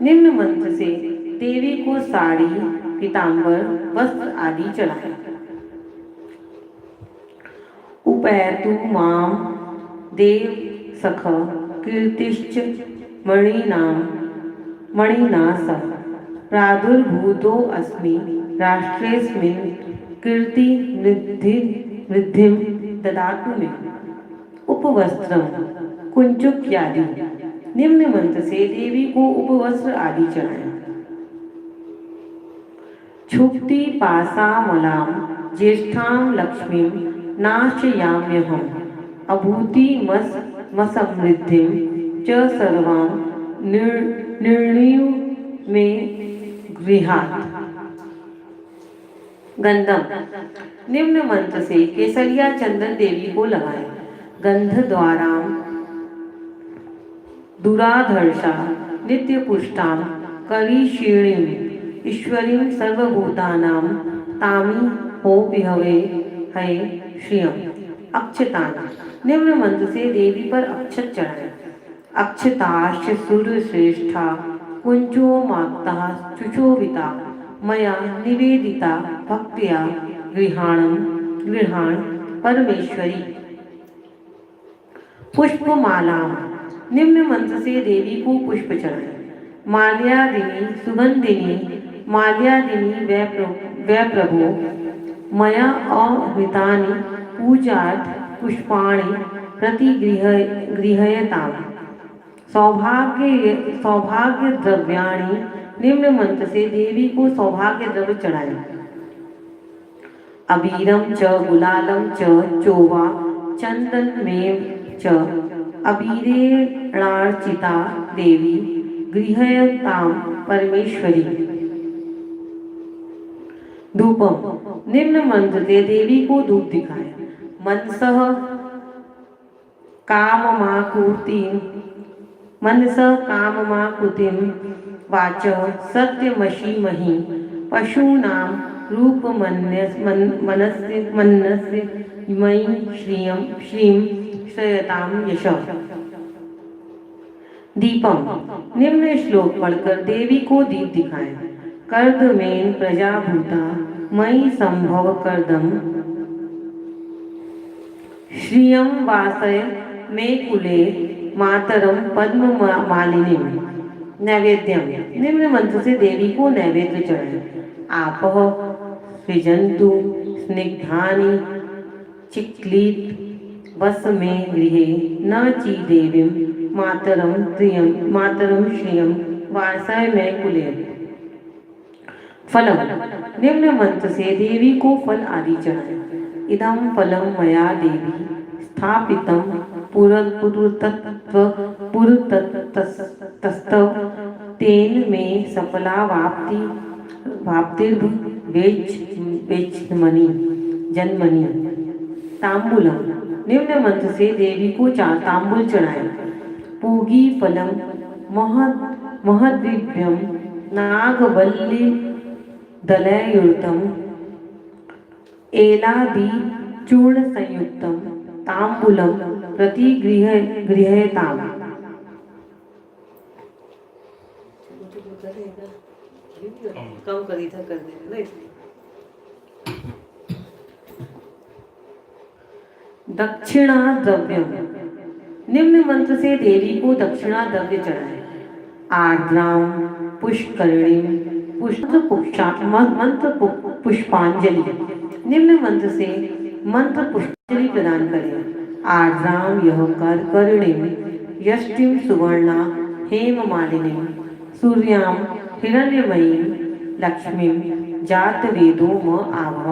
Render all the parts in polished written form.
निम्न मंत्र से देवी को साड़ी, पीतांबर, वस्त्र आदि चढ़ाएं। उपैतु माम देव सख कीर्तिश्च मणिना सह प्रादुर्भूतो अस्मि राष्ट्रेस्मिन् कीर्ति वृद्धिं ददातु मे। उपवस्त्रम कुंचुक आदि। निम्न मंत्र से देवी को उपवस्त्र आदि चढ़ाएं। क्षुब्धि पासामलाम ज्येष्ठां लक्ष्मीं नाशयाम्यहम् अभूतिमसमृद्धिं च सर्वां निर्णीय में गृहात्। गंधम। निम्न मंत्र से केसरिया चंदन देवी को लगाएं। गंध द्वारा दुराधर्षा नित्य पुष्टां करीषिणीं ईश्वरीं सर्वभूतानां तामी हो विहवे है श्रियम। अक्षतान। निम्न मंत्र से देवी पर अक्षत चढ़ाएं। अक्षताश्च सूर्यश्रेष्ठा कुंचो माक्ता चुचोविता मया निवेदिता भक्त्या गृहाण परमेश्वरी। पुष्पमाला। निम्न मंत्र से देवी को पुष्प चढ़ाएं। माल्यादिनी सुगंधिनी माल्यादिनी वै प्रभो मया अहृतानि पूजार्थ पुष्पाणि प्रतिगृह्यताम्। सौभाग्य द्रव्याणि। निम्न मंत्र से देवी को सौभाग्य द्रव्य चढ़ाएं। अबीरम च गुलालम च चोवा चंदनमेव च अबीरेणार्चिता देवी गृह्यतां परमेश्वरी। धूपम। निम्न मंत्र से देवी को धूप दिखाएं। मनसः काममाकुतिं वाच सत्यमशीमहि पशूनां रूपमन्यस्य मयि श्रीं श्रयतां यश। दीपम। निम्न श्लोक पढ़कर देवी को दीप दिखाएं। कर्दमेन प्रजाभूता मयि संभव कर्दम श्रियं वासय मे कुले मातरम पद्म मालिनीम। नैवेद्यम। निम्न मंत्र से देवी को नैवेद्य चढ़ाएं। आपः सृजन्तु स्निग्धानि चिक्लीत वस में गृहे न ची देवीं मातरम श्रियं वासय में कुले। फलम। निम्न मंत्र से देवी को फल आदि चढ़ाएं। इदं फलम मया देवी स्थापितं पुरतस्तव तेन मे सफला वाप्तिर्वेच्मनि जन्मनि। तांबूलम। निम्न मंत्र से देवी को तांबूल चढ़ाएं। पूगी फलम महद्दिव्यम नागवल्ली दलयुक्तम एलादि चूर्ण संयुक्तम तांबूलम प्रतिगृह्यताम्। कम करी था कर देना ना इसलिए। दक्षिणा द्रव्यम। निम्न मंत्र से देवी को दक्षिणा द्रव्य चढ़ाएं। आर्द्राम पुष्करणीम मंत्र पुष्पांजलि। निम्न मंत्र से मंत्र पुष्पांजलि प्रदान करें। आर्द्राम यह कर्णिम यष्टिम सुवर्णा हेममालिनीम सूर्याम हिरण्यमयीं लक्ष्मीं जातवेदो म आवह।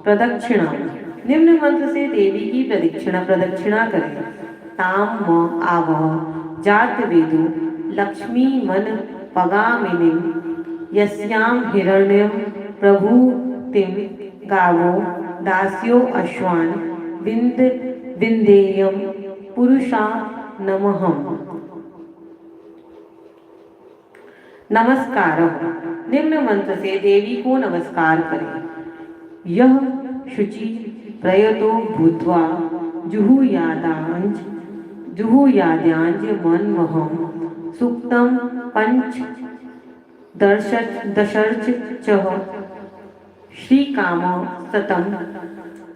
प्रदक्षिणा। निम्न मंत्र से देवी की प्रदक्षिणा करें। ताम म आवह जातवेदो लक्ष्मी मन पगामिनीं यस्यां हिरण्यं प्रभूतिं गावो दास्यो अश्वान् विन्देयं पुरुषा नमहम्। नमस्कार। निम्न मंत्र से देवी को नमस्कार करें। यह शुचि प्रयतो भूत्वा जुहुयाद्यांज मन्महं सुक्तं दशर्च चह श्री काम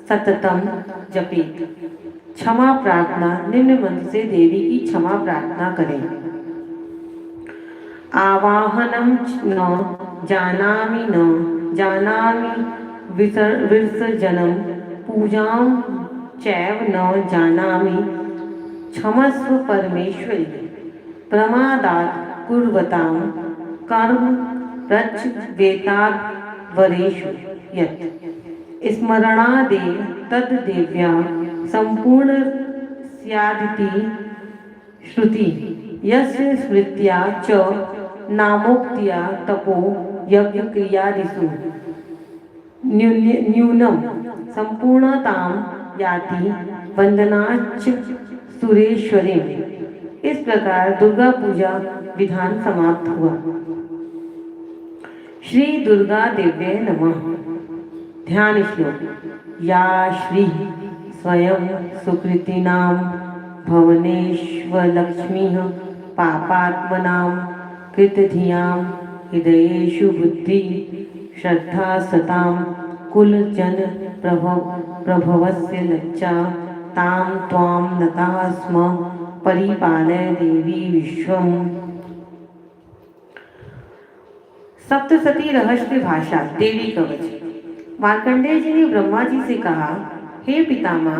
सततम जपेत। क्षमा प्रार्थना निम्न मंत्र से देवी की क्षमा प्रार्थना करें। आवाहनम न जानामि विसर्जनम पूजां चैव न जानामि क्षमस्व परमेश्वरी। प्रमादात् कुर्वतां कर्म रच वेताद् वरेषु यत् स्मरणादेव तद देव्या संपूर्ण स्यादिति श्रुति। यस्य स्मृत्या च नामोक्त्या तपो यज्ञ क्रियादिषु न्यूनम संपूर्णतां याति वंदनाच्च सुरेश्वरी। इस प्रकार दुर्गा पूजा विधान समाप्त हुआ। श्री दुर्गा देव्ये नमः। ध्यान श्लोक। या श्री स्वयं सुकृतिनां भवनेष्वलक्ष्मीः पापात्मनां कृतधियां हृदयेषु बुद्धि श्रद्धा सतां कुलजन प्रभवस्य लज्जा तां त्वां नताः स्म परिपालय देवी विश्वम्। सप्तसती रहस्य भाषा देवी कवच। मार्कंडेय जी ने ब्रह्मा जी से कहा, हे पितामह,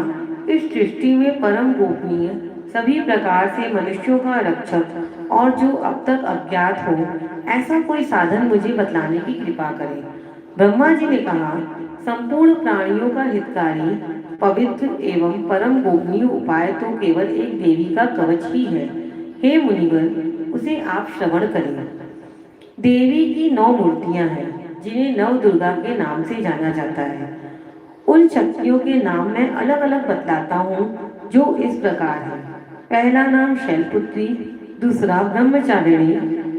इस सृष्टि में परम गोपनीय सभी प्रकार से मनुष्यों का रक्षक और जो अब तक अज्ञात हो ऐसा कोई साधन मुझे बतलाने की कृपा करें। ब्रह्मा जी ने कहा, संपूर्ण प्राणियों का हितकारी पवित्र एवं परम गोपनीय उपाय तो केवल एक देवी का कवच ही है। हे मुनिवर, उसे आप श्रवण करें। देवी की 9 मूर्तियां हैं जिन्हें नव दुर्गा के नाम से जाना जाता है। उन शक्तियों के नाम मैं अलग अलग बतलाता हूँ जो इस प्रकार है। पहला नाम शैलपुत्री, दूसरा ब्रह्मचारिणी,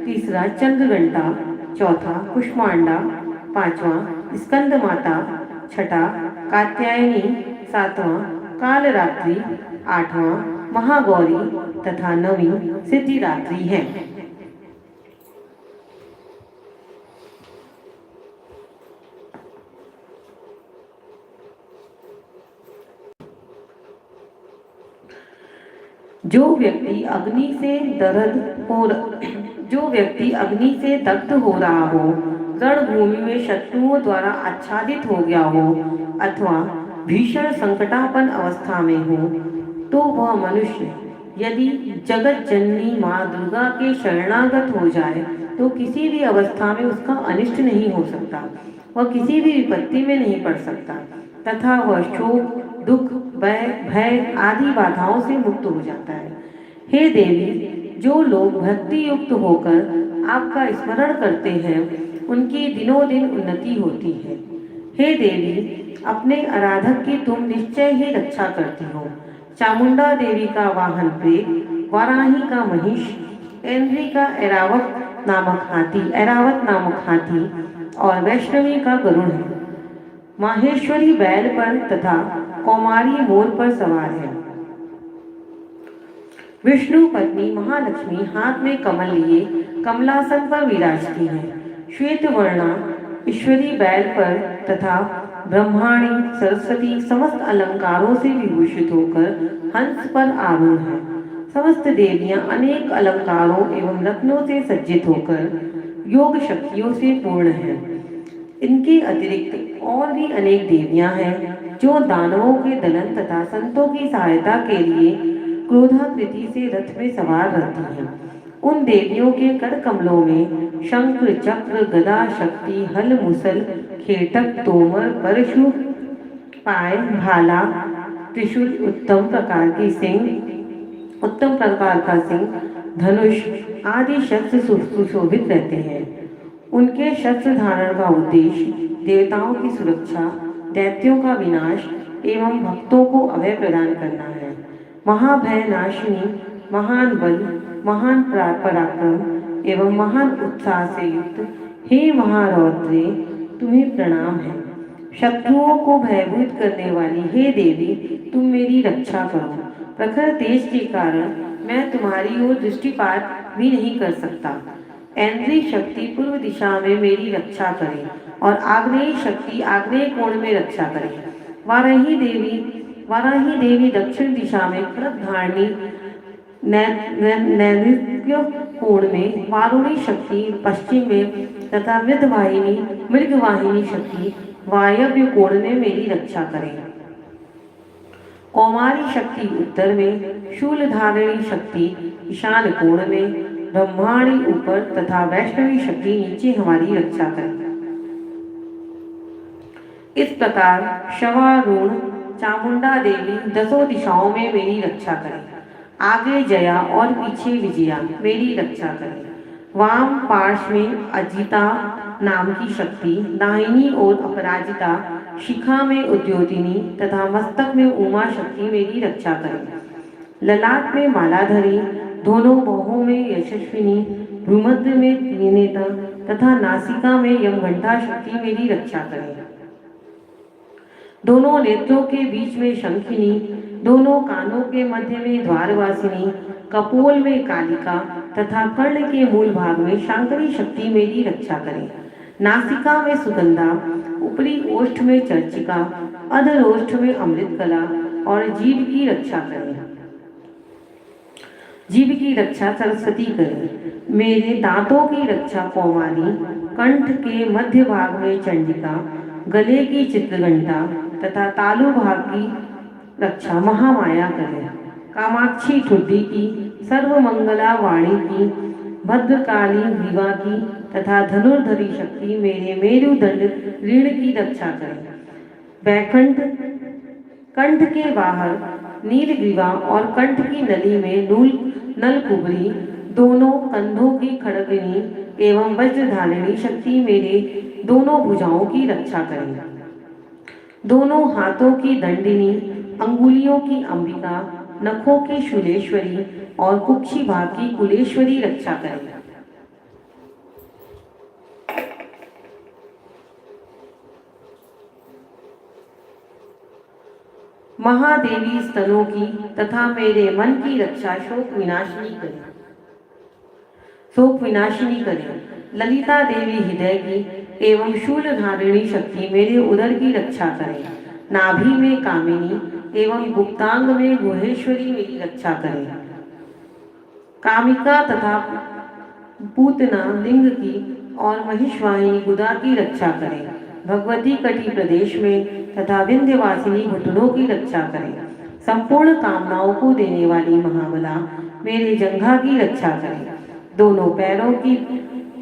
तीसरा चंद्रघंटा, चौथा कुष्मांडा, पांचवा स्कंद माता, छठा कात्यायनी, सातवां कालरात्रि, आठवां महागौरी तथा 9वीं सिद्धिरात्रि है। जो व्यक्ति अग्नि से दग्ध हो रहा हो, रणभूमि में शत्रुओं द्वारा आच्छादित हो गया हो अथवा भीषण संकटापन्न अवस्था में हो, तो वह मनुष्य यदि जगत जननी माँ दुर्गा के शरणागत हो जाए तो किसी भी अवस्था में उसका अनिष्ट नहीं हो सकता, वह किसी भी विपत्ति में नहीं पड़ सकता तथा वह शोक, दुख, भय आदि बाधाओं से मुक्त हो जाता है। हे देवी, जो लोग भक्ति युक्त होकर आपका स्मरण करते हैं उनकी दिनों दिन उन्नति होती है। हे देवी, अपने आराधक की तुम निश्चय ही रक्षा करती हो। चामुंडा देवी का वाहन प्रेत, वाराही का महिष, ऐन्द्री का ऐरावत नामक हाथी और वैष्णवी का गरुड़ है। माहेश्वरी बैल पर तथा कौमारी मोर पर सवार है। विष्णु पत्नी महालक्ष्मी हाथ में कमल लिए कमलासन पर विराजती है। श्वेत वर्णा ईश्वरी बैल पर तथा ब्रह्माणी सरस्वती समस्त अलंकारों से विभूषित होकर हंस पर आरूढ़ है। समस्त देवियां अनेक अलंकारों एवं रत्नों से सज्जित होकर योग शक्तियों से पूर्ण है। इनके अतिरिक्त और भी अनेक देवियां हैं जो दानवों के दलन तथा संतों की सहायता के लिए क्रोधाकृति से रथ में सवार रहती हैं। उन देवियों के कर कमलों में शंख, चक्र, गदा, शक्ति, हल, मुसल, खेटक, तोमर, परशु, पाय, भाला, त्रिशूल, उत्तम प्रकार का सिंह, धनुष आदि शस्त्र सुशोभित रहते हैं। उनके शस्त्र धारण का उद्देश्य देवताओं की सुरक्षा, दैत्यों का विनाश एवं भक्तों को अभय प्रदान करना है। महाभय नाशिनी, महान बल, महान पराक्रम एवं महान उत्साह से युक्त हे महारौद्रे, तुम्हें प्रणाम है। शत्रुओं को भयभीत करने वाली हे देवी, तुम मेरी रक्षा करो। प्रखर तेज के कारण मैं तुम्हारी ओर दृष्टिपात भी नहीं कर सकता। ऐन्द्री शक्ति पूर्व दिशा में मेरी रक्षा करे और आग्नेय शक्ति आग्नेय कोण में रक्षा करे। वाराही देवी दक्षिण दिशा में खड़ग धारणी नैऋत्य कोण में, वारुणी शक्ति पश्चिम में तथा मृगवाहिनी शक्ति वायव्य कोण में मेरी रक्षा करें। कौमारी शक्ति उत्तर में, शूलधारिणी शक्ति ईशान कोण में, ब्रह्माणी ऊपर तथा वैष्णवी शक्ति नीचे हमारी रक्षा करें। इस प्रकार शवारूढ़ चामुंडा देवी दसों दिशाओं में मेरी रक्षा करें। आगे जया और पीछे विजया मेरी रक्षा करें। वाम पार्श्व में अजिता नाम की शक्ति, दाहिनी ओर अपराजिता, शिखा में उद्योतिनी तथा मस्तक में उमा शक्ति मेरी रक्षा करें। ललाट में मालाधरी, दोनों बाहों में यशस्विनी, भूमध्य में त्रिनेता तथा नासिका में यमघंटा शक्ति मेरी रक्षा करें। दोनों नेत्रों के बीच में शंखिनी, दोनों कानों के मध्य में द्वारवासिनी, कपोल में कालिका तथा कर्ण के मूल भाग में शांकरी शक्ति मेरी रक्षा करें। नासिका में सुगंधा, ऊपरी ओष्ठ में चर्चिका, अधर ओष्ठ में अमृतकला और जीभ की रक्षा करें। जीभ की रक्षा सरस्वती करें। मेरे दांतों की रक्षा कौमारी, कंठ के मध्य भाग में चंडिका, गले की चित्रघंटा तथा तालु भाग की रक्षा महामाया करें। कामाक्षी ठुड्डी की, सर्वमंगला वाणी की, भद्रकाली ग्रीवा की तथा धनुर्धरी शक्ति मेरे मेरुदंड रीढ़ की रक्षा करें। बैकुंठ कंठ के बाहर नीलग्रीवा और कंठ की नली में नलकुबरी, दोनों कंधों की खड़गनी एवं वज्रधारिणी शक्ति मेरे दोनों भुजाओं की रक्षा करें। दोनों हाथों की दंडिनी, अंगुलियों की अंबिका, नखों की शूलेश्वरी और कुक्षी भाग की कुलेश्वरी रक्षा करें। महादेवी स्तनों की तथा मेरे मन की रक्षा शोक विनाशिनी करें। ललिता देवी हृदय की एवं शूलधारिणी शक्ति मेरे उदर की रक्षा करें। नाभि में कामिनी एवं गुप्तांग में गुहेश्वरी मेरी रक्षा करें। कामिका तथा पूतना लिंग की और महिषवाहिनी गुदा की रक्षा करें। भगवती कटी प्रदेश में तथा विंध्यवासिनी घुटनों की रक्षा करें। संपूर्ण कामनाओं को देने वाली महाबला मेरे जंघा की रक्षा करें। दोनों पैरों की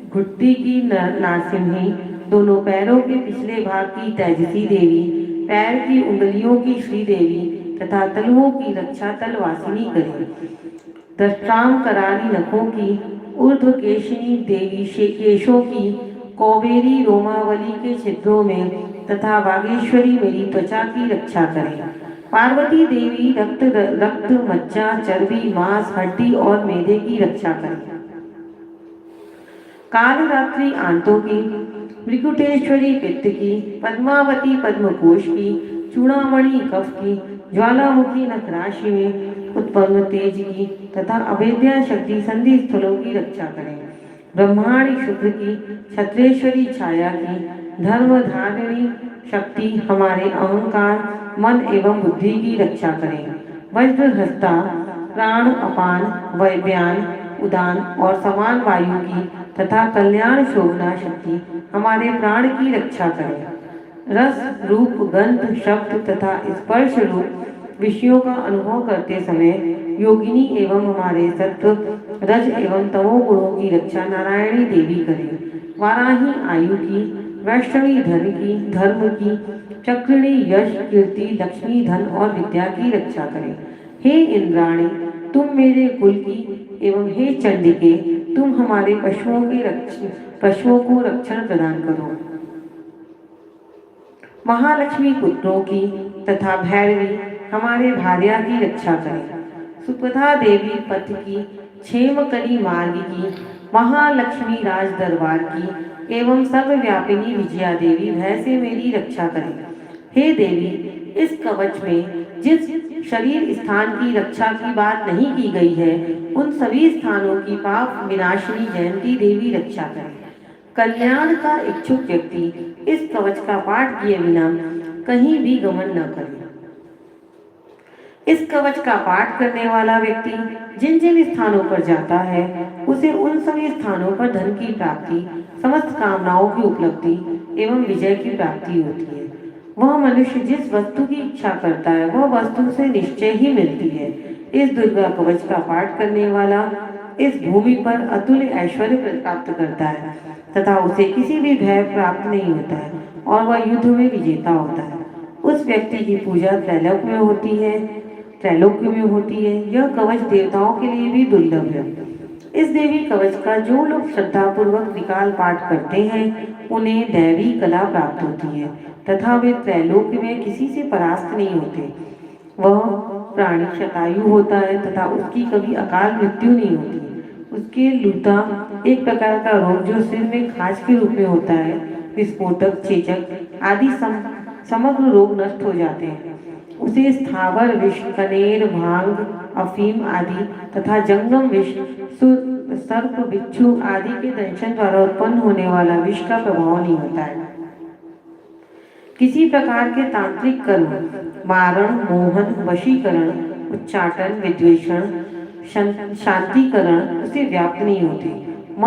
घुट्टी की नारसिंही, दोनों पैरों के पिछले भाग की तेजसी देवी, पैर की उंगलियों की श्रीदेवी तथा तलुओं की रक्षा तलवासिनी करें। दष्ट्राम कराली नखों की, ऊर्ध्व केशिनी देवी केशों की, कौबेरी रोमावली के छिद्रों में तथा बागेश्वरी मेरी त्वचा की रक्षा करें। पार्वती देवी रक्त मज्जा चर्बी मांस हड्डी और मेदे की रक्षा करें। कालरात्रि आंतों की, मृकुटेश्वरी पित्त की, पद्मावती पद्मकोश की, चूड़ामणि कफ की, ज्वालामुखी नखराशि में उत्पन्न तेज की तथा अभेद्या शक्ति संधि स्थलों की रक्षा करें। ब्रह्माणी शुक्र की, छत्रेश्वरी छाया की, धर्मधारिणी शक्ति हमारे अहंकार मन एवं बुद्धि की रक्षा करें। वज्रहस्ता प्राण अपान व्यान उदान और समान वायु की तथा कल्याण शोभना शक्ति हमारे प्राण की रक्षा करें। रस रूप गंध शब्द तथा स्पर्श रूप विषयों का अनुभव करते समय योगिनी एवं हमारे सत्व रज एवं तमो गुणों की रक्षा नारायणी देवी करें। वाराही आयु की, वैष्णवी धर्म की, चक्रिणी यश कीर्ति लक्ष्मी धन और विद्या की रक्षा करें। हे इंद्राणी, तुम मेरे कुल की एवं हे चंडिके, तुम हमारे पशुओं को रक्षण प्रदान करो। महालक्ष्मी पुत्रों की तथा भैरवी हमारे भार्या की रक्षा करें। सुपथा देवी पथ की, क्षेमकली मार्ग की, महालक्ष्मी राज दरबार की एवं सर्वव्यापिनी विजया देवी भय से मेरी रक्षा करें। हे देवी, इस कवच में जिस शरीर स्थान की रक्षा की बात नहीं की गई है, उन सभी स्थानों की पाप विनाशिनी जयंती देवी रक्षा करे। कल्याण का इच्छुक व्यक्ति इस कवच का पाठ किए बिना कहीं भी गमन न करे। इस कवच का पाठ करने वाला व्यक्ति जिन जिन स्थानों पर जाता है, उसे उन सभी स्थानों पर धन की प्राप्ति, समस्त कामनाओं की उपलब्धि एवं विजय की प्राप्ति होती है। वह मनुष्य जिस वस्तु की इच्छा करता है, वह वस्तु से निश्चय ही मिलती है। इस दुर्गा कवच का पाठ करने वाला इस भूमि पर अतुल्य ऐश्वर्य प्राप्त करता है तथा उसे किसी भी भय प्राप्त नहीं होता है और वह युद्ध में विजेता होता है। उस व्यक्ति की पूजा त्रैलोक्य में होती है, यह कवच देवताओं के लिए भी दुर्लभ है। इस देवी कवच का जो लोग श्रद्धा पूर्वक विकाल पाठ करते हैं, उन्हें दैवी कला प्राप्त होती है तथा वे त्रैलोक्य में किसी से परास्त नहीं होते। वह प्राणी शतायु होता है तथा उसकी कभी अकाल मृत्यु नहीं होती। उसके लूता एक प्रकार का रोग जो सिर में खाज के रूप में होता है, विस्फोटक, चेचक आदि समग्र रोग नष्ट हो जाते हैं। उसे स्थावर विष, कनेर, भांग, अफीम आदि तथा जंगम विष, सर्प, बिच्छू आदि के दंशन द्वारा उत्पन्न होने वाला विष का प्रभाव नहीं होता है। किसी प्रकार के तांत्रिक कर्म, मारण, मोहन, वशीकरण, उच्चाटन, विद्वेषण, शांतिकरण उसे व्याप्त नहीं होते।